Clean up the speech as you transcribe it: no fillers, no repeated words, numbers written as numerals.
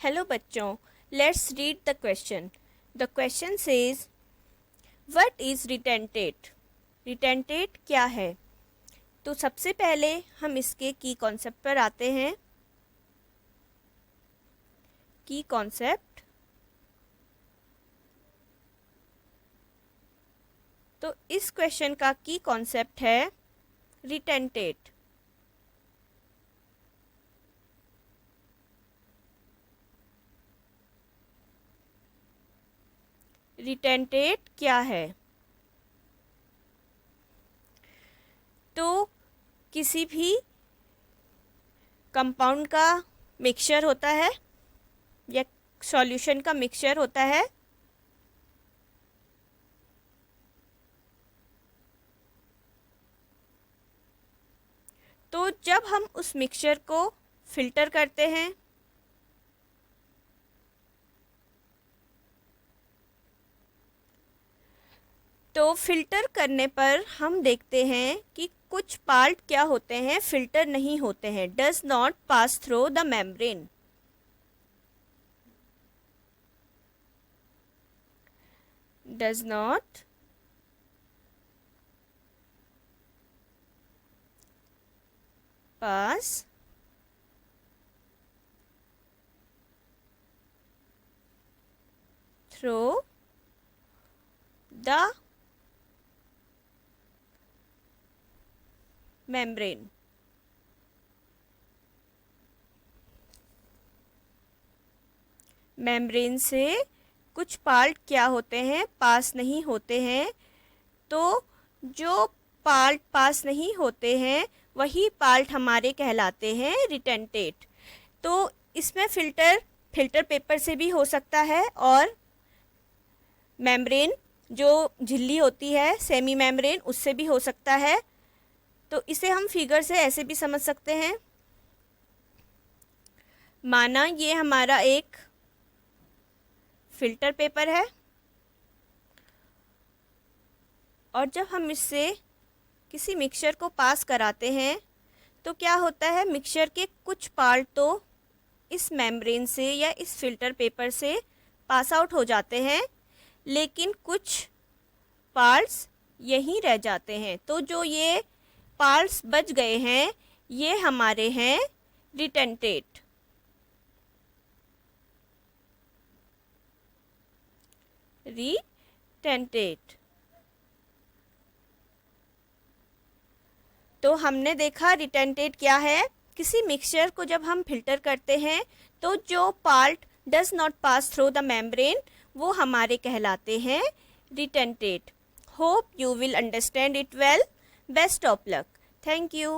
Hello बच्चों, let's read the question. The question says what is retentate. Retentate क्या है? तो सबसे पहले हम इसके की कॉन्सेप्ट पर आते हैं। की कॉन्सेप्ट, तो इस क्वेश्चन का की कॉन्सेप्ट है रिटेंटेट। रिटेंटेट क्या है? तो किसी भी कंपाउंड का मिक्सचर होता है या सॉल्यूशन का मिक्सचर होता है। तो जब हम उस मिक्सचर को फिल्टर करते हैं तो फिल्टर करने पर हम देखते हैं कि कुछ पार्ट क्या होते हैं, फिल्टर नहीं होते हैं, does not pass through the membrane. Does not pass through the membrane. Membrane से कुछ पार्ट क्या होते हैं, पास नहीं होते हैं। तो जो पार्ट पास नहीं होते हैं वही पार्ट हमारे कहलाते हैं रिटेंटेट। तो इसमें फिल्टर पेपर से भी हो सकता है और मेम्ब्रेन जो झिल्ली होती है सेमी मेम्ब्रेन उससे भी हो सकता है। तो इसे हम फिगर से ऐसे भी समझ सकते हैं। माना ये हमारा एक फिल्टर पेपर है और जब हम इससे किसी मिक्सचर को पास कराते हैं तो क्या होता है, मिक्सचर के कुछ पार्ट तो इस मेम्ब्रेन से या इस फिल्टर पेपर से पास आउट हो जाते हैं, लेकिन कुछ पार्ट्स यहीं रह जाते हैं। तो जो ये पार्ट्स बच गए हैं ये हमारे हैं रिटेंटेट। रिटेंटेट। तो हमने देखा रिटेंटेट क्या है। किसी मिक्सचर को जब हम फिल्टर करते हैं तो जो part does not pass through the membrane वो हमारे कहलाते हैं retentate. Hope you will understand it well. Best of luck. Thank you.